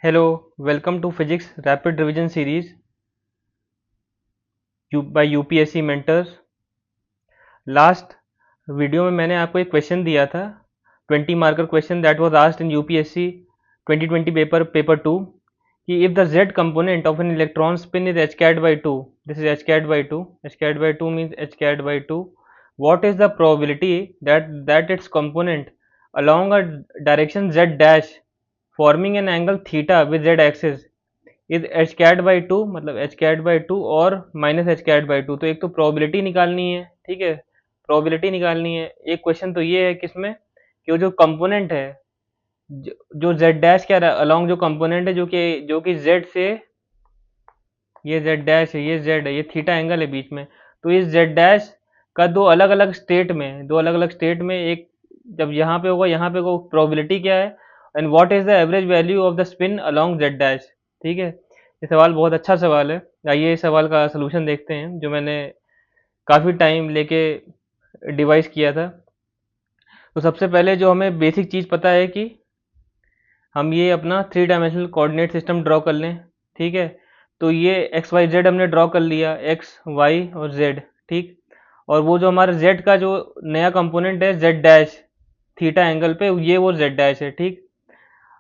Hello, welcome to Physics Rapid Revision Series by UPSC Mentors। Last video में मैंने आपको एक क्वेश्चन दिया था 20 marker question that was asked in UPSC 2020 paper 2 कि if the z component of an electron spin is h cat by 2, this is h cat by 2, h cat by 2 means h cat by 2, what is the probability that its component along a direction z dash forming an angle theta with z axis is h cat by two, मतलब h cat by two और minus h cat by two. तो एक तो probability निकालनी है, ठीक है, probability निकालनी है। एक क्वेश्चन तो ये है किसमें कि वो जो कंपोनेंट है जो जेड डैश क्या रहा अलॉन्ग, जो कंपोनेंट है जो कि जेड से, ये जेड डैश है, ये जेड है, ये थीटा एंगल है बीच में। तो इस जेड डैश का दो अलग अलग स्टेट में एक जब यहाँ पे होगा प्रोबेबिलिटी क्या है and what is the average value of the spin along Z dash. ठीक है, ये सवाल बहुत अच्छा सवाल है। आइए इस सवाल का सलूशन देखते हैं जो मैंने काफ़ी टाइम लेके डिवाइस किया था। तो सबसे पहले जो हमें बेसिक चीज़ पता है कि हम ये अपना 3 डायमेंशनल कोऑर्डिनेट सिस्टम ड्रॉ कर लें। ठीक है, तो ये एक्स वाई जेड हमने ड्रॉ कर लिया, एक्स वाई और जेड। ठीक, और वो जो हमारा जेड का जो नया कंपोनेंट है जेड डैश थीटा एंगल पे, ये वो जेड डैश है। ठीक,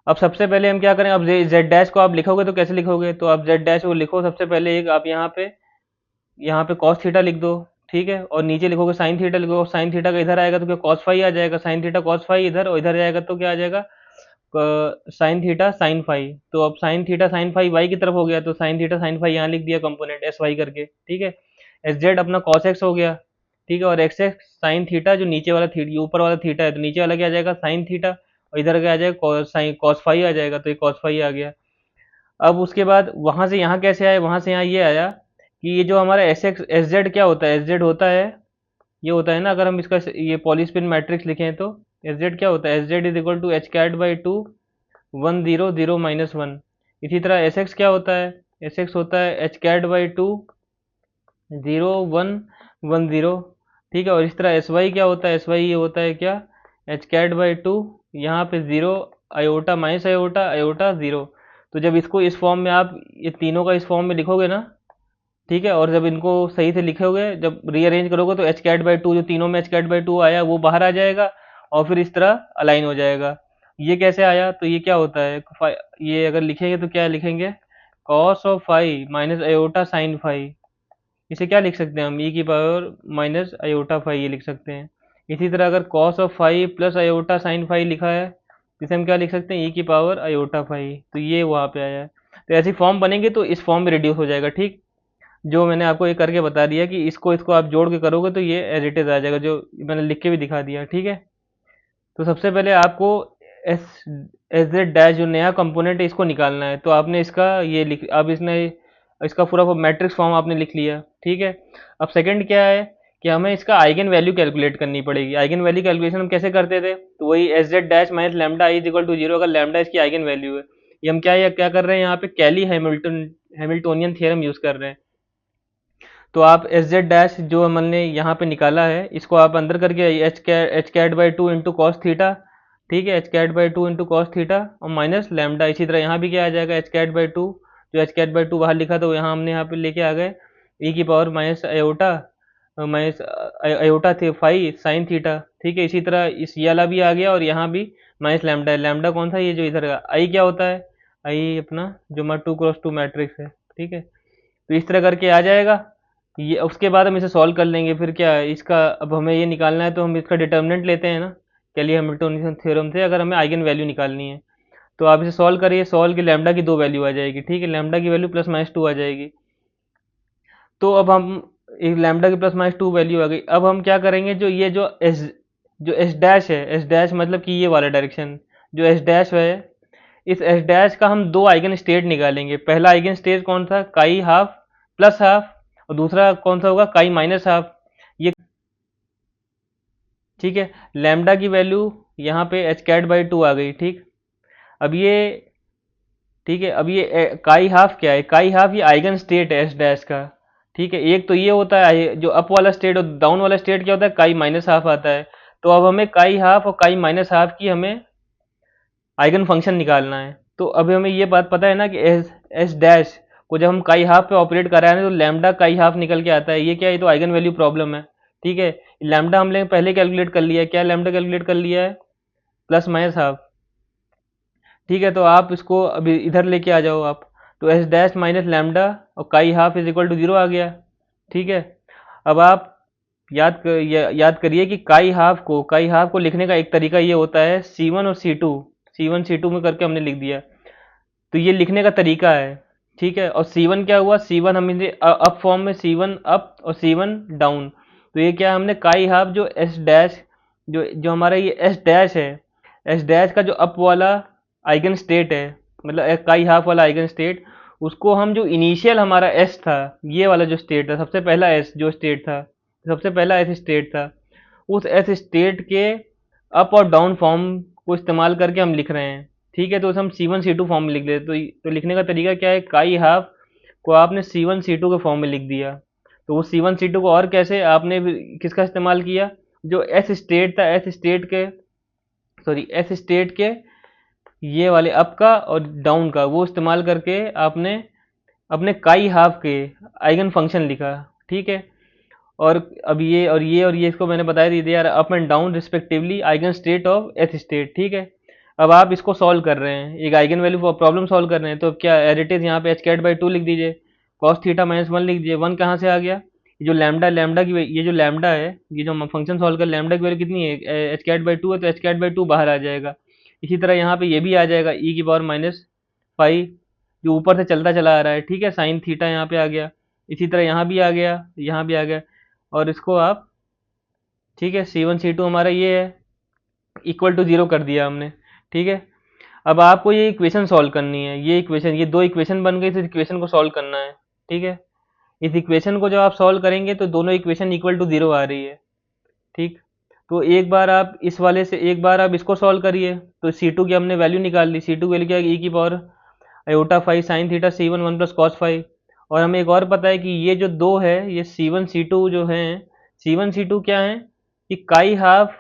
अब सबसे पहले हम क्या करें, अब जेड डैश को आप लिखोगे तो कैसे लिखोगे, तो आप जेड डैश को लिखो सबसे पहले एक आप यहाँ पे कॉस थीटा लिख दो। ठीक है, और नीचे लिखोगे साइन थीटा लिखो। साइन थीटा का इधर आएगा तो क्या कॉस फाई आ जाएगा, साइन थीटा कॉस फाई इधर, और इधर जाएगा तो क्या आ जाएगा साइन थीटा साइन फाई। तो अब sine theta sine phi y की तरफ हो गया, तो साइन थीटा साइन फाई यहाँ लिख दिया कंपोनेंट एस वाई करके। ठीक है, एस जेड अपना कॉस एक्स हो गया। ठीक है, और एक्स एक्स साइन थीटा, जो नीचे वाला थीटा ऊपर वाला थीटा है तो नीचे वाला क्या आ जाएगा साइन थीटा, और इधर क्या आ जाएगा साइन कॉस फाई आ जाएगा, तो ये कॉस फाई आ गया। अब उसके बाद वहां से यहाँ कैसे आए, वहां से यहाँ ये आया कि ये जो हमारा एस एक्स एस जेड क्या होता है, एस जेड होता है, ये होता है ना, अगर हम इसका ये पॉलीस्पिन मैट्रिक्स लिखें तो एस जेड क्या होता है, s z is equal to h cat by two 1 0 0 -1। इसी तरह एस एक्स क्या होता है, एस एक्स होता है एच कैट बाई टू 0 1 1 0। ठीक है, और इस तरह एस वाई क्या होता है, एस वाई ये होता है क्या, एच कैट बाई टू, यहाँ पे 0 आयोटा माइनस आयोटा आयोटा 0। तो जब इसको इस फॉर्म में आप ये तीनों का इस फॉर्म में लिखोगे ना, ठीक है, और जब इनको सही से लिखोगे, जब रीअरेंज करोगे तो एच कैट बाई टू, जो तीनों में एच कैट बाई टू आया वो बाहर आ जाएगा और फिर इस तरह अलाइन हो जाएगा। ये कैसे आया, तो ये क्या होता है, ये अगर लिखेंगे तो क्या लिखेंगे, cos of phi minus iota sine phi. इसे क्या लिख सकते हैं हम, ई की पावर माइनस आयोटा फाई, ये लिख सकते हैं। इसी तरह अगर cos of phi plus iota sine phi लिखा है, इसे हम क्या लिख सकते हैं, ई की पावर आयोटा फाई। तो ये वहाँ पे आया है। तो ऐसी फॉर्म बनेंगे तो इस फॉर्म में रिड्यूस हो जाएगा। ठीक, जो मैंने आपको ये करके बता दिया कि इसको आप जोड़ के करोगे तो ये एज इट इज आ जाएगा, जो मैंने लिख के भी दिखा दिया। ठीक है, तो सबसे पहले आपको एस एस जेड डैश जो नया कंपोनेंट है इसको निकालना है। तो आपने इसका ये लिख, अब इसने इसका पूरा मैट्रिक्स फॉर्म आपने लिख लिया। ठीक है, अब सेकंड क्या है कि हमें इसका आइगन वैल्यू कैलकुलेट करनी पड़ेगी। आइगन वैल्यू कैलकुलेशन हम कैसे करते थे, तो वही s z dash minus lambda I is equal to 0, अगर लैम्डा इसकी आइगन वैल्यू है। ये हम क्या कर रहे हैं, यहाँ पे कैली हैमिल्टोनियन थ्योरम यूज कर रहे हैं। तो आप एस जेड डैश जो हमने यहाँ पे निकाला है इसको आप अंदर करके h cat by two into cos theta. ठीक है, h cat by two into cos theta और माइनस लैम्डा। इसी तरह यहाँ भी क्या आ जाएगा, एच कैट बाई टू, जो एच कैट बाई टू बाहर लिखा तो यहाँ हमने यहाँ पे लेके आ गए ई की power minus iota minus iota थे फाई साइन थीटा। ठीक है, इसी तरह इस ये वाला भी आ गया और यहाँ भी माइनस लैम्डा। लैम्डा कौन सा, ये जो इधर का आई क्या होता है, आई अपना जो हमारा 2 × 2 मैट्रिक्स है। ठीक है, तो इस तरह करके आ जाएगा ये। उसके बाद हम इसे सॉल्व कर लेंगे। फिर क्या है इसका, अब हमें ये निकालना है तो हम इसका डिटर्मिनेंट लेते हैं ना कैली हैमिल्टोनियन थ्योरम से, अगर हमें आइगन वैल्यू निकालनी है। तो आप इसे सॉल्व करिए, सॉल्व की लैम्डा की 2 वैल्यू आ जाएगी। ठीक है, लैम्डा की वैल्यू प्लस माइनस 2 आ जाएगी। तो अब हम एक लैम्डा की प्लस माइनस 2 वैल्यू आ गई। अब हम क्या करेंगे, जो एस डैश है, एस डैश मतलब कि ये वाला डायरेक्शन जो एस डैश है, इस एस डैश का हम 2 आइगन स्टेट निकालेंगे। पहला आइगन स्टेट कौन था, काई हाफ प्लस हाफ, और दूसरा कौन सा होगा, काई माइनस हाफ। ये ठीक है, लैम्डा की वैल्यू यहाँ पे एच कैट बाई टू आ गई। ठीक, अब ये ठीक है, अब ये काई हाफ क्या है, काई हाफ ये आइगन स्टेट है एस डैश का। ठीक है, एक तो ये होता है जो अप वाला स्टेट और डाउन वाला स्टेट क्या होता है, काई माइनस हाफ आता है। तो अब हमें काई हाफ और काई माइनस हाफ की हमें आइगन फंक्शन निकालना है। तो अभी हमें ये बात पता है ना कि एस डैश को जब हम काई हाफ पे ऑपरेट कराए ना तो लैम्डा काई हाफ निकल के आता है। ये क्या है, ये तो आइगन वैल्यू प्रॉब्लम है। ठीक है, लैम्डा हमने पहले कैलकुलेट कर लिया है। क्या लैम्डा कैलकुलेट कर लिया है? Plus minus half. ठीक है, तो आप इसको अभी इधर लेके आ जाओ आप। तो एस डैश माइनस लैम्डा और chi half is equal to zero आ गया। ठीक है, अब आप याद करिए कि काई हाफ को लिखने का एक तरीका ये होता है, C1 और C2 में करके हमने लिख दिया। तो ये लिखने का तरीका है। ठीक है, और C1 क्या हुआ, C1 हमने अप फॉर्म में C1 अप और C1 डाउन। तो ये क्या, हमने काई हाफ जो एस डैश जो जो हमारा ये एस डैश है, एस डैश का जो अप वाला आइगन स्टेट है, मतलब काई हाफ वाला आइगन स्टेट, उसको हम जो इनिशियल हमारा एस था, ये वाला जो स्टेट था, सबसे पहला एस जो स्टेट था, सबसे पहला एस स्टेट था, उस एस स्टेट के अप और डाउन फॉर्म को इस्तेमाल करके हम लिख रहे हैं। ठीक है, तो उसे हम C1 C2 फॉर्म में लिख देते। तो लिखने का तरीका क्या है, काई हाफ को आपने C1 C2 के फॉर्म में लिख दिया। तो वो C1 C2 को और कैसे आपने किसका इस्तेमाल किया, जो एस स्टेट था, एस स्टेट के ये वाले अप का और डाउन का वो इस्तेमाल करके आपने अपने काई हाफ के आइगन फंक्शन लिखा। ठीक है, और अब ये इसको मैंने बता दी they are up and down respectively eigen state of eth state. ठीक है, अब आप इसको सॉल्व कर रहे हैं, एक आइगन वैल्यू प्रॉब्लम सॉल्व कर रहे हैं। तो अब क्या एज इट इज यहाँ पे एच कैट बाई टू लिख दीजिए, कॉस थीटा माइनस वन लिख दीजिए। वन कहाँ से आ गया, ये जो लैम्डा की ये जो लैम्डा है, ये जो हम फंक्शन सॉल्व कर, लैम्डा की वैल्यू कितनी है, एच कैट बाई टू है, तो एच कैट बाई टू बाहर आ जाएगा। इसी तरह यहाँ पे ये भी आ जाएगा ई की पावर माइनस फाइव, जो ऊपर से चलता चला आ रहा है। ठीक है, साइन थीटा यहाँ पे आ गया, इसी तरह यहाँ भी आ गया, यहाँ भी आ गया। और इसको आप, ठीक है, C1 C2 हमारा ये है, इक्वल टू जीरो कर दिया हमने। ठीक है, अब आपको ये इक्वेशन सॉल्व करनी है। ये दो इक्वेशन बन गई, तो इक्वेशन को सॉल्व करना है। ठीक है, इस इक्वेशन को जब आप सॉल्व करेंगे तो दोनों इक्वेशन इक्वल टू जीरो आ रही है। ठीक, तो एक बार आप इस वाले से एक बार आप इसको सॉल्व करिए। तो C2 की हमने वैल्यू निकाल ली, C2 वैल्यू क्या है, ई की power iota five sine theta C1 one plus cos five. और हमें एक और पता है कि ये जो दो है, ये C1 C2 जो हैं, C1 C2 क्या है, कि chi half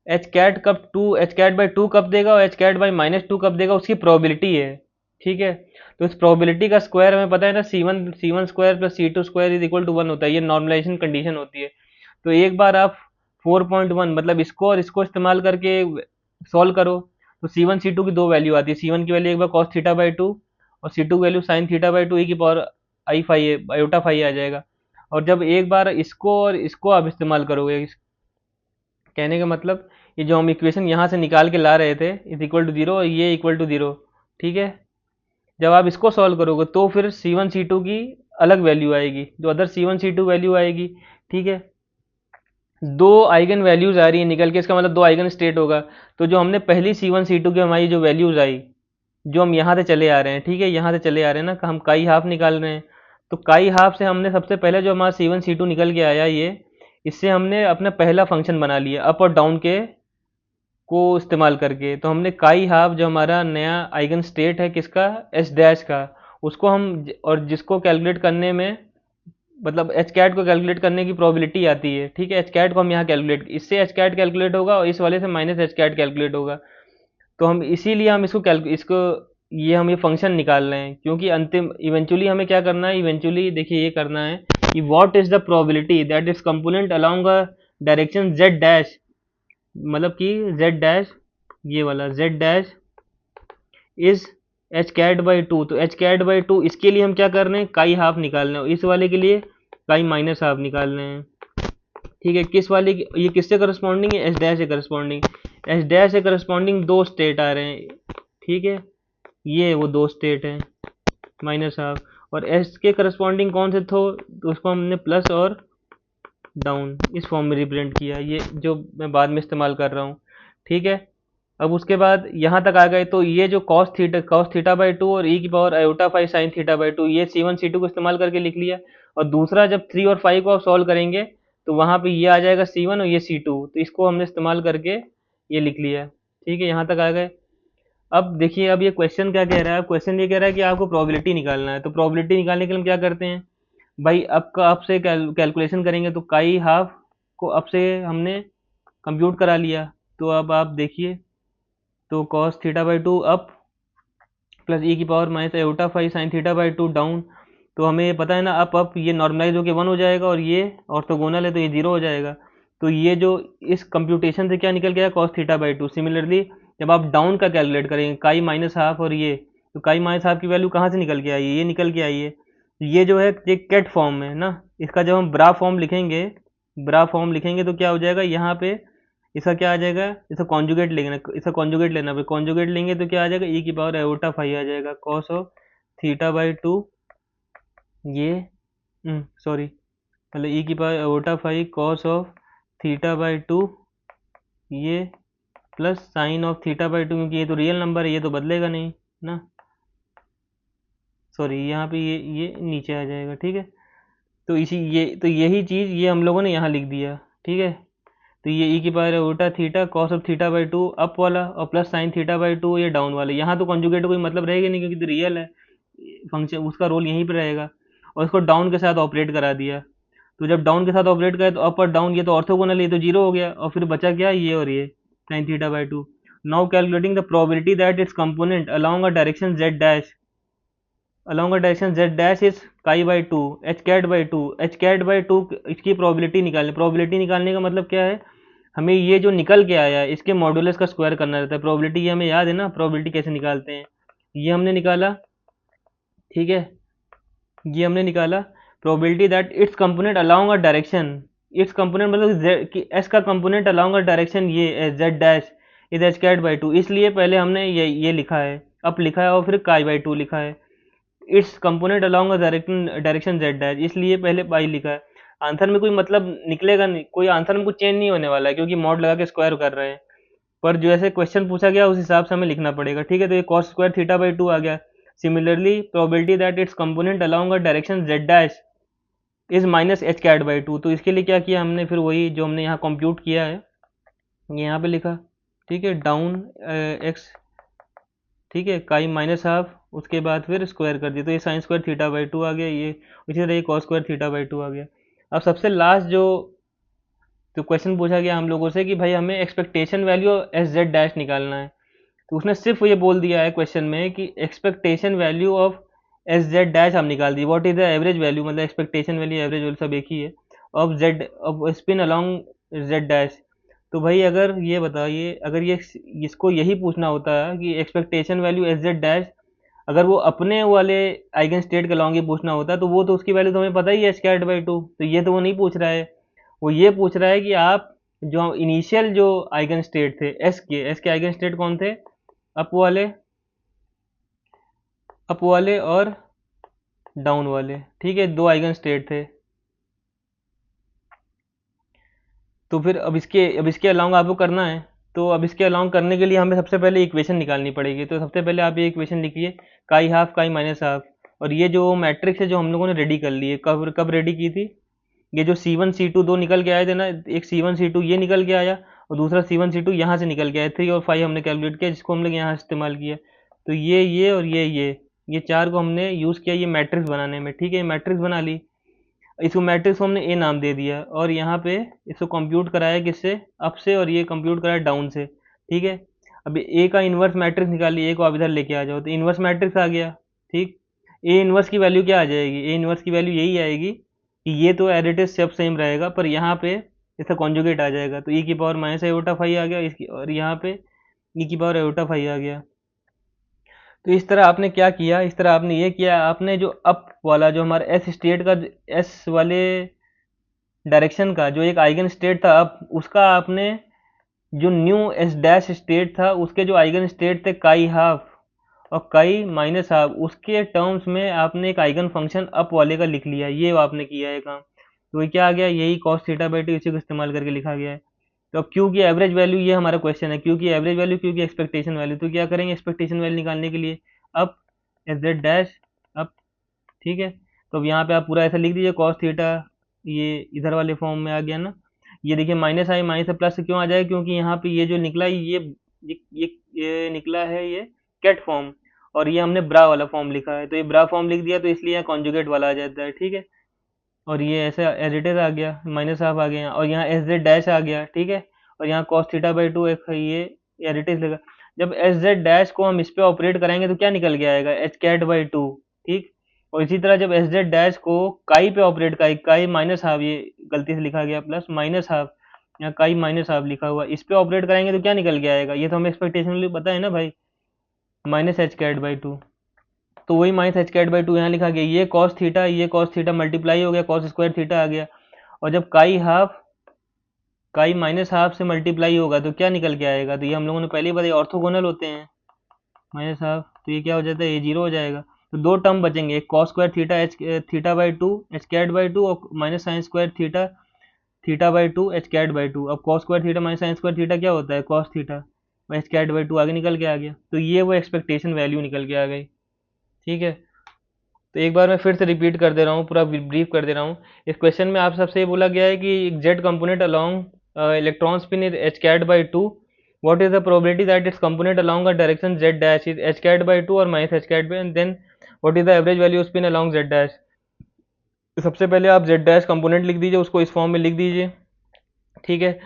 h cat by two कब देगा और h cat by minus two कब देगा, उसकी प्रोबेबिलिटी है। ठीक है, तो इस प्रोबेबिलिटी का स्क्वायर हमें पता है ना, C one square plus C2 square is equal to one होता है। ये नॉर्मलाइजेशन कंडीशन होती है। तो एक बार आप 4.1 मतलब इसको और इसको इस्तेमाल करके सॉल्व करो, तो C1 C2 की दो वैल्यू आती है। C1 की वैल्यू एक बार कॉस थीटा बाई टू, और C2 की वैल्यू sine theta by two, e की power i five iota five आ जाएगा। और जब एक बार इसको और इसको आप इस्तेमाल करोगे, कहने का मतलब ये जो हम इक्वेशन यहाँ से निकाल के ला रहे थे इज इक्वल टू जीरो और ये इक्वल टू जीरो। ठीक है, जब आप इसको सॉल्व करोगे तो फिर C1 C2 की अलग वैल्यू आएगी, जो अदर C1 C2 वैल्यू आएगी। ठीक है, दो आइगन वैल्यूज आ रही है निकल के, इसका मतलब दो आइगन स्टेट होगा। तो जो हमने पहली C1 C2 की हमारी जो वैल्यूज आई, जो हम यहाँ से चले आ रहे हैं, ठीक है, यहाँ से चले आ रहे हैं ना, हम काई हाफ निकाल रहे हैं। तो काई हाफ से हमने सबसे पहले जो हमारा C1 C2 निकल के आया, ये इससे हमने अपना पहला फंक्शन बना लिया अप और डाउन के को इस्तेमाल करके। तो हमने काई हाफ जो हमारा नया आइगन स्टेट है किसका, एस डैश का, उसको हम और जिसको कैलकुलेट करने में, मतलब एच कैट को कैलकुलेट करने की प्रोबेबिलिटी आती है। ठीक है, एच कैट को हम यहाँ कैलकुलेट, इससे एच कैट कैलकुलेट होगा और इस वाले से माइनस एच कैट कैलकुलेट होगा। तो हम इसीलिए हम इसको हम ये फंक्शन निकाल रहे हैं, क्योंकि अंतिम इवेंचुअली हमें क्या करना है, इवेंचुअली देखिए ये करना है कि what is the probability that is component along a direction z dash, मतलब कि जेड डैश, ये वाला z dash is h cat by two. तो एच कैट बाई टू इसके लिए हम क्या कर रहे हैं, काई हाफ निकाल रहे हैं, इस वाले के लिए काई माइनस हाफ निकाल रहे हैं। ठीक है, किस वाले की, ये किससे करस्पॉन्डिंग है, एच डैश से करस्पॉन्डिंग। एच डैश से करस्पॉन्डिंग दो स्टेट आ रहे हैं। ठीक है, ये वो दो स्टेट हैं माइनस हाफ, और एस के करस्पॉन्डिंग कौन से थे, तो उसको हमने प्लस और डाउन इस फॉर्म में रिप्रेजेंट किया, ये जो मैं बाद में इस्तेमाल कर रहा हूँ। ठीक है, अब उसके बाद यहाँ तक आ गए, तो ये जो कॉस थीटा बाई टू और ई की power iota five sine theta by two, ये C1 C2 को इस्तेमाल करके लिख लिया। और दूसरा जब 3 और 5 को आप सॉल्व करेंगे तो वहाँ पे ये आ जाएगा C1 और ये C2, तो इसको हमने इस्तेमाल करके ये लिख लिया। ठीक है, यहाँ तक आ गए। अब देखिए, अब ये क्वेश्चन क्या कह रहा है, क्वेश्चन ये कह रहा है कि आपको प्रोबेबिलिटी निकालना है। तो प्रोबेबिलिटी निकालने के लिए हम क्या करते हैं भाई, अब का अब से कैलकुलेशन करेंगे। तो काई हाफ को अब से हमने कंप्यूट करा लिया। तो अब आप देखिए, तो cos theta by two up plus e की power minus iota phi sine theta by two down. तो हमें ये पता है ना, अप ये नॉर्मलाइज होकर 1 हो जाएगा और ये ऑर्थोगोनल है तो ये 0 हो जाएगा। तो ये जो इस कंप्यूटेशन से क्या निकल गया, cos theta by to. Similarly जब आप डाउन का कैलकुलेट करेंगे काई माइनस हाफ और ये, तो काई माइनस हाफ की वैल्यू कहाँ से निकल के आई है, ये निकल के आई है। ये जो है ये कैट फॉर्म में ना, इसका जब हम ब्रा फॉर्म लिखेंगे, ब्रा फॉर्म लिखेंगे तो क्या हो जाएगा यहाँ पे, इसका क्या आ जाएगा, इसका कॉन्जुगेट लेना, इसका कॉन्जुगेट लेना, फिर कॉन्जुगेट लेंगे तो क्या आ जाएगा, ई की पावर आयोटा फाई आ जाएगा cos of theta by two, ये सॉरी, मतलब ई की power iota phi cos of theta by two, ये plus sine of theta by two, क्योंकि ये तो रियल नंबर है, ये तो बदलेगा नहीं ना, सॉरी यहाँ पे ये नीचे आ जाएगा, ठीक है। तो इसी ये तो यही चीज़ ये हम लोगों ने यहाँ लिख दिया, ठीक है। तो ये ई की पावर है उल्टा theta cos of theta by two up वाला, और plus sine theta by two ये डाउन वाला। यहाँ तो कॉन्जुगेट कोई मतलब रहेगा नहीं क्योंकि तो रियल है फंक्शन, उसका रोल यहीं पर रहेगा। और इसको डाउन के साथ ऑपरेट करा दिया, तो जब डाउन के साथ ऑपरेट करे तो अप और डाउन, ये तो ऑर्थोगोनल, ये तो 0 हो गया, और फिर बचा क्या, ये और ये sign theta by to. Now calculating the probability that its component along a direction z dash, along a direction z dash is chi by 2 h cat by 2 h cat by 2, इसकी प्रोबेबिलिटी निकालनी। Probability निकालने का मतलब क्या है, हमें ये जो निकल के आया है इसके मॉडुलस का स्क्वायर करना रहता है। प्रोबेबिलिटी ये हमें याद है ना, प्रोबेबिलिटी कैसे निकालते हैं, ये हमने निकाला, ठीक है। ये हमने निकाला probability that its component along a direction, its component मतलब कि एस का कंपोनेंट अलोंग अ डायरेक्शन ये z dash is h cat by two, इसलिए पहले हमने ये लिखा है, अप लिखा है, और फिर काई बाई टू लिखा है। It's component along a direction z dash, इसलिए पहले पाई लिखा है। आंसर में कोई मतलब निकलेगा नहीं, कोई आंसर में कुछ चेंज नहीं होने वाला है क्योंकि मॉड लगा के स्क्वायर कर रहे हैं, पर जो ऐसे क्वेश्चन पूछा गया उस हिसाब से हमें लिखना पड़ेगा, ठीक है। तो ये cos square theta by two आ गया। Similarly probability that its component along a direction z dash is minus h cat by two, तो इसके लिए क्या किया हमने, फिर वही जो हमने यहाँ कंप्यूट किया है ये यहाँ पे लिखा, ठीक है। डाउन एक्स, ठीक है, काई माइनस हाफ, उसके बाद फिर स्क्वायर कर दिया, तो ये sine square theta by two आ गया, ये इसी तरह ये cos square theta by two आ गया। अब सबसे लास्ट जो तो क्वेश्चन पूछा गया हम लोगों से कि भाई हमें expectation value S z dash निकालना है, तो उसने सिर्फ ये बोल दिया है क्वेश्चन में कि expectation value of s z dash हम निकाल दी, what is the average value, मतलब एक्सपेक्टेशन वैल्यू एवरेज वैल्यू सब एक ही है, of z of spin along z dash. तो भाई अगर ये बताइए, अगर ये इसको यही पूछना होता है कि expectation value S z dash, अगर वो अपने वाले आइगन स्टेट के लॉन्ग ही पूछना होता तो वो तो उसकी वैल्यू तो हमें पता ही है स्क्वायर्ड बाई टू, तो ये तो वो नहीं पूछ रहा है। वो ये पूछ रहा है कि आप जो इनिशियल जो आइगन स्टेट थे एस के आइगन स्टेट कौन थे, अप वाले, अप वाले और डाउन वाले, ठीक है, दो आइगन स्टेट थे। तो फिर अब इसके अलाउंग आपको करना है, तो अब इसके अलाउंग करने के लिए हमें सबसे पहले इक्वेशन निकालनी पड़ेगी। तो सबसे पहले आप ये इक्वेशन लिखिए, काई हाफ काई माइनस हाफ, और ये जो मैट्रिक्स है जो हम लोगों ने रेडी कर ली है, कब कब रेडी की थी, ये जो C1 C2 दो निकल के आए थे ना, एक C1 C2 ये निकल के आया और दूसरा C1 C2 यहाँ से निकल के आया, 3 और 5 हमने कैलकुलेट किया जिसको हम लोग यहाँ इस्तेमाल किया। तो ये और ये चार को हमने यूज़ किया ये मैट्रिक्स बनाने में, ठीक है। मैट्रिक्स बना ली, इसको मैट्रिक्स को हमने ए नाम दे दिया, और यहाँ पे इसको कंप्यूट कराया किससे, अप से, और ये कंप्यूट कराया डाउन से, ठीक है। अब ए का इन्वर्स मैट्रिक्स निकालिए, ए को आप इधर लेके आ जाओ, तो इन्वर्स मैट्रिक्स आ गया, ठीक। ए इन्वर्स की वैल्यू क्या आ जाएगी, ए इन्वर्स की वैल्यू यही आएगी कि ये तो एडिटिव सब सेम रहेगा, पर यहाँ पे इसका कॉन्जुगेट आ जाएगा, तो ई की पावर माइनस आयोटा फाइव आ गया इसकी, और यहाँ पे ई की पावर आयोटा फाइव आ गया। तो इस तरह आपने क्या किया, इस तरह आपने ये किया, आपने जो अप वाला जो हमारा एस स्टेट का, एस वाले डायरेक्शन का जो एक आइगन स्टेट था अप, उसका आपने जो न्यू एस डैश स्टेट था उसके जो आइगन स्टेट थे काई हाफ और काई माइनस हाफ, उसके टर्म्स में आपने एक आइगन फंक्शन अप वाले का लिख लिया, ये आपने किया है काम। तो ये क्या आ गया, यही कॉस थीटा बाई टू, इसी को इस्तेमाल करके लिखा गया है। तो अब क्यू की एवरेज वैल्यू, ये हमारा क्वेश्चन है, क्यू की एवरेज वैल्यू, क्यू की एक्सपेक्टेशन वैल्यू, तो क्या करेंगे एक्सपेक्टेशन वैल्यू निकालने के लिए up S z dash up, ठीक है। तो अब यहाँ पे आप पूरा ऐसा लिख दीजिए कॉस थीटा, ये इधर वाले फॉर्म में आ गया ना। ये देखिए माइनस आई माइनस प्लस क्यों आ जाए, क्योंकि यहाँ पे ये जो निकला ये निकला है ये कैट फॉर्म, और ये हमने ब्रा वाला फॉर्म लिखा है, तो ये ब्रा फॉर्म लिख दिया, तो इसलिए यहाँ कॉन्जुगेट वाला आ जाता है, ठीक है। और ये ऐसे एज इट इज आ गया, माइनस हाफ आ गया, और यहाँ एस जेड डैश आ गया, ठीक है। और यहाँ कॉस थीटा बाई टू एक ये एज इट इज लगा। जब एच जेड डैश को हम इस पे ऑपरेट कराएंगे तो क्या निकल के आएगा, एच कैट बाई टू। ठीक, और इसी तरह जब एच जेड डैश को काई पे ऑपरेट काई माइनस हाफ, ये गलती से लिखा गया प्लस माइनस हाफ, या काई माइनस हाफ लिखा हुआ, इस पे ऑपरेट कराएंगे तो क्या निकल के आएगा, ये तो हमें एक्सपेक्टेशन पता है ना भाई, minus h cat by two. तो वही minus h cat by two यहाँ लिखा गया, ये कॉस थीटा मल्टीप्लाई हो गया, कॉस स्क्वायर थीटा आ गया, और जब काई माइनस हाफ से मल्टीप्लाई होगा तो क्या निकल के आएगा, तो ये हम लोगों ने पहले ही बताया ऑर्थोगोनल होते हैं, माइनस हाफ, तो ये क्या हो जाता है, ये जीरो हो जाएगा। तो दो टर्म बचेंगे, एक cos square theta h theta by two h cat by two, और minus sine square theta theta by two h cat by two. अब cos square theta minus sine square theta क्या होता है, cos theta, h cat by two आगे निकल के आ गया, तो ये वो एक्सपेक्टेशन वैल्यू निकल के आ गई। ठीक है, तो एक बार मैं फिर से रिपीट कर दे रहा हूँ, पूरा ब्रीफ कर दे रहा हूँ। इस क्वेश्चन में आप सबसे ये बोला गया है कि z component along electron spin is h cat by two, what is the probability that its component along a direction z dash is h cat by 2 or minus h cat by, and then what is the average value of spin along z dash। तो सबसे पहले आप z dash component लिख दीजिए, उसको इस form में लिख दीजिए। ठीक है,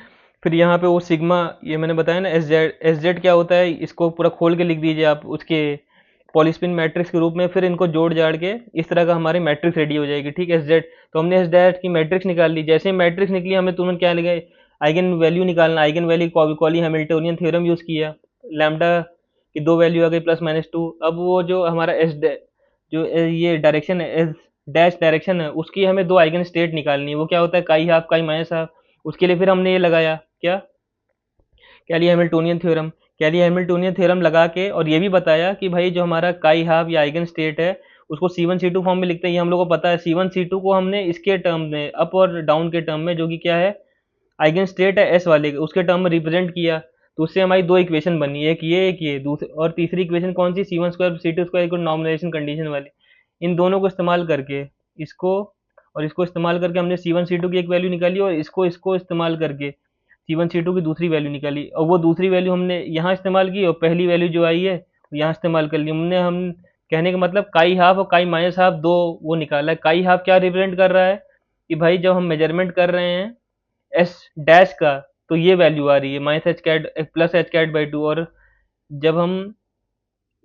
फिर यहाँ पे वो सिग्मा, ये मैंने बताया ना एस जेड क्या होता है, इसको पूरा खोल के लिख दीजिए आप उसके पॉलीस्पिन मैट्रिक्स के रूप में, फिर इनको जोड़ जाड़ के इस तरह का हमारी मैट्रिक्स रेडी हो जाएगी। ठीक है, एस जेड, तो हमने एस डैश की मैट्रिक्स निकाल ली, जैसे ही मैट्रिक्स निकली हमें तुरंत क्या लगे, आइगन वैल्यू निकालना, eigen value Cayley Hamiltonian theorem use किया, लैम्डा की दो वैल्यू आ गई प्लस माइनस टू। अब वो जो हमारा जो ये डायरेक्शन है, एस डैश डायरेक्शन है, उसकी हमें दो आइगन स्टेट निकालनी है, वो क्या होता है, काई हाफ काई माइनस हाफ। उसके लिए फिर हमने ये लगाया क्या, कैली हैमिल्टोनियन थ्योरम। कैली हैमिल्टोनियन थ्योरम लगा के और ये भी बताया कि भाई जो हमारा काई हाफ या आइगन स्टेट है उसको C1 C2 फॉर्म में लिखते हैं, ये हम लोग को पता है। C1 C2 को हमने इसके टर्म में, अप और डाउन के टर्म में, जो कि क्या है आइगन स्टेट है एस वाले, उसके टर्म में रिप्रेजेंट किया, तो उससे हमारी दो इक्वेशन बनी, एक ये दूसरी, और तीसरी इक्वेशन कौन सी, C1 स्क्वायर C2 स्क्वायर को नॉर्मलाइजेशन कंडीशन वाली। इन दोनों को इस्तेमाल करके, इसको और इसको इस्तेमाल करके हमने C1 C2 की एक वैल्यू निकाली, और इसको इसको इस्तेमाल करके C1 C2 की दूसरी वैल्यू निकाली, और वो दूसरी वैल्यू हमने यहाँ इस्तेमाल की, और पहली वैल्यू जो आई है वो यहाँ इस्तेमाल कर ली हमने। हम कहने का मतलब काई हाफ और काई माइनस हाफ दो वो निकाला है। काई हाफ क्या रिप्रेजेंट कर रहा है कि भाई जब हम मेजरमेंट कर रहे हैं एस डैश का, तो ये वैल्यू आ रही है minus h cut plus h cat by two, और जब हम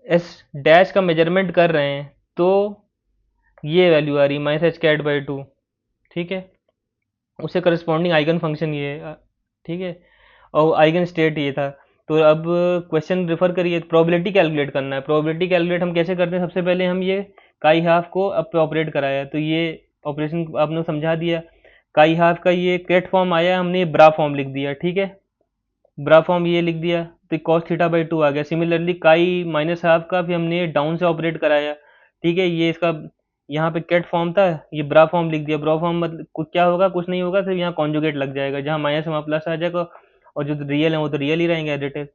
एस डैश का मेजरमेंट कर रहे हैं तो ये वैल्यू आ रही है minus h cat by two. ठीक है, उससे करस्पॉन्डिंग आइगन फंक्शन ये है। ठीक है, और आइगन स्टेट ये था। तो अब क्वेश्चन रेफर करिए, प्रोबेबिलिटी कैलकुलेट करना है। प्रोबेबिलिटी कैलकुलेट हम कैसे करते हैं, सबसे पहले हम ये काई हाफ को अब पे ऑपरेट कराया, तो ये ऑपरेशन आपने समझा दिया। काई हाफ का ये क्रेट फॉर्म आया, हमने ये ब्रा फॉर्म लिख दिया। ठीक है, ब्रा फॉर्म ये लिख दिया, तो कॉस थीटा बाई टू आ गया। सिमिलरली काई माइनस हाफ का भी हमने डाउन से ऑपरेट कराया। ठीक है, ये इसका यहाँ पे कैट फॉर्म था, ये ब्रा फॉर्म लिख दिया। ब्रा फॉर्म मतलब क्या होगा, कुछ नहीं होगा, सिर्फ यहाँ कॉन्जुगेट लग जाएगा, जहाँ माइनस वहाँ प्लस आ जाएगा, और जो रियल है वो तो रियल ही रहेंगे एडिटिव।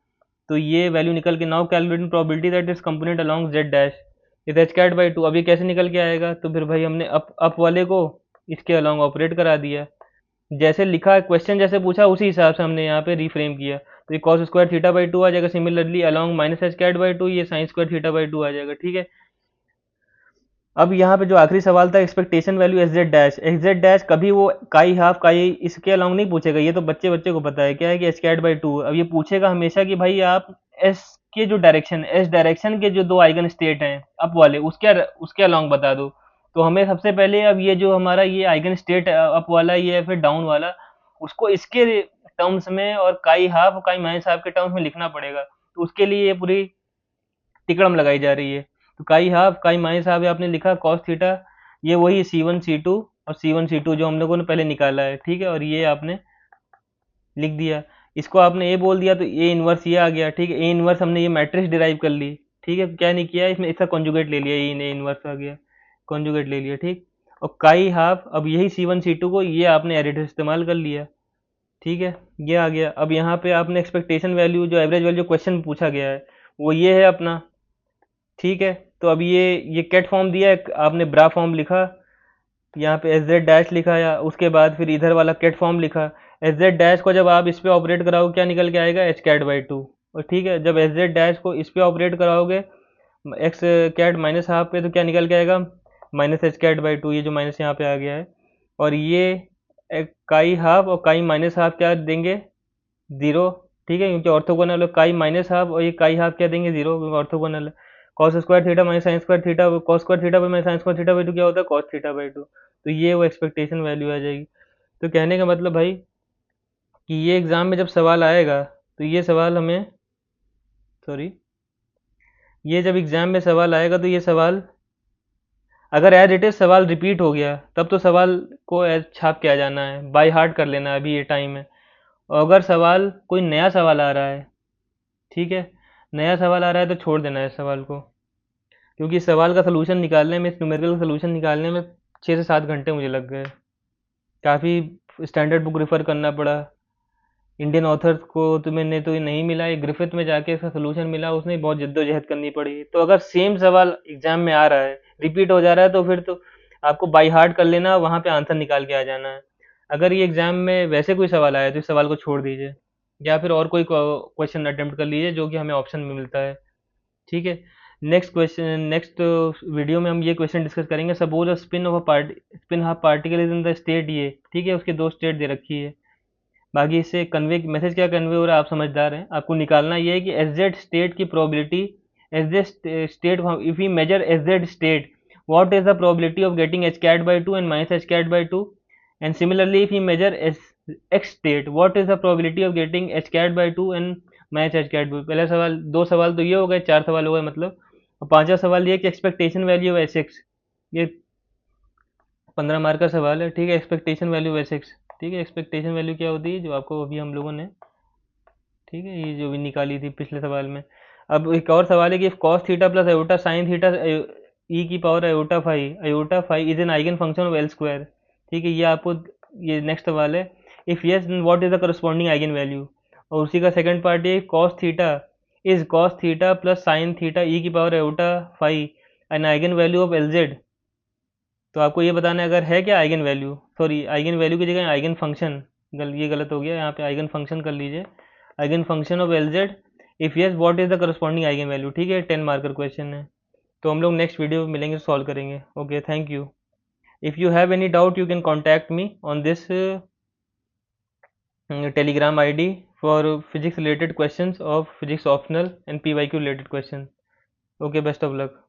तो ये वैल्यू निकल के, now calculating probability that is component along z dash is h cat by two. अब ये कैसे निकल के आएगा, तो फिर भाई हमने अप वाले को इसके अलोंग ऑपरेट करा दिया, जैसे लिखा है क्वेश्चन जैसे पूछा उसी हिसाब से हमने यहाँ पे रिफ्रेम किया। तो ये cos square theta by two आ जाएगा, similarly along minus h cat by two ये sine square theta by two आ जाएगा। ठीक है, अब यहाँ पे जो आखिरी सवाल था, expectation value H Z dash कभी वो काई हाफ काई इसके अलाउंग नहीं पूछेगा, ये तो बच्चे बच्चे को पता है क्या है कि एच कैट बाई टू। अब ये पूछेगा हमेशा कि भाई आप एस के जो डायरेक्शन, एस डायरेक्शन के जो दो आइगन स्टेट हैं अप वाले, उसके अलाउंग बता दो। तो हमें सबसे पहले अब ये जो हमारा ये आइगन स्टेट अप वाला ये है, फिर डाउन वाला, उसको इसके टर्म्स में और काई हाफ और काई माइनस हाफ के टर्म्स में लिखना पड़ेगा। तो उसके लिए ये पूरी तिकड़म लगाई जा रही है। तो काई हाफ काई माइनस हाफ आपने लिखा कॉस थीटा, ये वही C1 C2 और C1 C2 जो हम लोगों ने पहले निकाला है। ठीक है, और ये आपने लिख दिया, इसको आपने ए बोल दिया तो ए इनवर्स ये आ गया। ठीक है, ए इनवर्स हमने ये मैट्रिक्स डिराइव कर ली। ठीक है, क्या नहीं किया इसमें, इसका कॉन्जुगेट ले लिया, ए इनवर्स आ गया, कॉन्जुगेट ले लिया। ठीक, और काई हाफ, अब यही C1 C2 को ये आपने एडिटर इस्तेमाल कर लिया। ठीक है, ये आ गया। अब यहाँ पे आपने एक्सपेक्टेशन वैल्यू जो एवरेज वैल्यू क्वेश्चन पूछा गया है वो ये है अपना। ठीक है, तो अब ये कैट फॉर्म दिया है, आपने ब्रा फॉर्म लिखा, यहाँ पे एस जेड डैश लिखा, या उसके बाद फिर इधर वाला कैट फॉर्म लिखा। एस जेड डैश को जब आप इस पे ऑपरेट कराओगे क्या निकल के आएगा, एच कैट बाई टू। और ठीक है, जब एस जेड डैश को इस पे ऑपरेट कराओगे एक्स कैट माइनस हाफ पे, तो क्या निकल के आएगा, minus h cat by two, ये जो माइनस यहाँ पे आ गया है। और ये काई हाफ और काई माइनस हाफ क्या देंगे, ज़ीरो। ठीक है, क्योंकि ऑर्थोगोनल है, काई माइनस हाफ और ये काई हाफ क्या देंगे, जीरो, क्योंकि ऑर्थोगोनल है। Cos square theta minus sine square theta, cos square theta by minus sine square theta by to क्या होता है, कॉस थीटा बाई टू। तो ये वो एक्सपेक्टेशन वैल्यू आ जाएगी। तो कहने का मतलब भाई कि ये एग्ज़ाम में जब सवाल आएगा तो ये सवाल हमें, सॉरी, ये जब एग्ज़ाम में सवाल आएगा तो ये सवाल अगर एज इट इज़ सवाल रिपीट हो गया तब तो सवाल को एज छाप के आ जाना है, बाय हार्ट कर लेना है, अभी ये टाइम है। और अगर सवाल कोई नया सवाल आ रहा है, ठीक है, नया सवाल आ रहा है तो छोड़ देना है इस सवाल को, क्योंकि इस सवाल का सलूशन निकालने में, इस न्यूमेरिकल सलूशन निकालने में 6 से 7 घंटे मुझे लग गए। काफ़ी स्टैंडर्ड बुक रेफ़र करना पड़ा। इंडियन ऑथर्स को तो मैंने तो ये नहीं मिला, ये ग्रिफिथ में जाके इसका सोल्यूशन मिला, उसने बहुत जद्दोजहद करनी पड़ी। तो अगर सेम सवाल एग्जाम में आ रहा है, रिपीट हो जा रहा है, तो फिर तो आपको बाई हार्ट कर लेना, वहाँ पे आंसर निकाल के आ जाना है। अगर ये एग्जाम में वैसे कोई सवाल आया तो इस सवाल को छोड़ दीजिए, या फिर और कोई क्वेश्चन अटेम्प्ट कर लीजिए जो कि हमें ऑप्शन में मिलता है। ठीक है। नेक्स्ट क्वेश्चन, नेक्स्ट वीडियो में हम ये क्वेश्चन डिस्कस करेंगे। Suppose a spin half particle is in the state ये, ठीक है, उसके दो स्टेट दे रखी है। बाकी इससे कन्वे मैसेज क्या कन्वे हो रहा है आप समझदार हैं। आपको निकालना ये है कि एस जेड स्टेट की probability, s z state, if we measure s z state, what is the probability of getting h cat by 2 and minus h cat by 2, and similarly if we measure x state, what is the probability of getting h cat by 2 and minus h cat by 2। पहला सवाल, दो सवाल तो ये हो गए, चार सवाल हो गए मतलब। और पांचवा सवाल ये कि expectation value of S x, ये 15 मार्क का सवाल है। ठीक है, एक्सपेक्टेशन वैल्यू एस एक्स, ठीक है, एक्सपेक्टेशन वैल्यू क्या होती है जो आपको अभी हम लोगों ने, ठीक है, ये जो भी निकाली थी पिछले सवाल में। अब एक और सवाल है कि cos theta plus iota sine theta e की power iota phi is an eigen function of L square. ठीक है, ये आपको, ये नेक्स्ट सवाल है। If yes then what is the corresponding eigen value. और उसी का सेकंड पार्ट ये, cos theta plus sine theta e की power iota phi an eigen value of L Z. तो आपको ये बताना है अगर है क्या eigen value, sorry eigen value की जगह आइगन फंक्शन, ये गलत हो गया, यहाँ पे आइगन फंक्शन कर लीजिए, eigen function of L Z. If yes what is the corresponding eigen value. ठीक है, 10 मार्कर क्वेश्चन है। तो हम लोग नेक्स्ट वीडियो में मिलेंगे, सॉल्व करेंगे। Okay, thank you. If you have any doubt you can contact me on this Telegram ID for physics related questions of physics optional and PYQ related question. Okay, best of luck.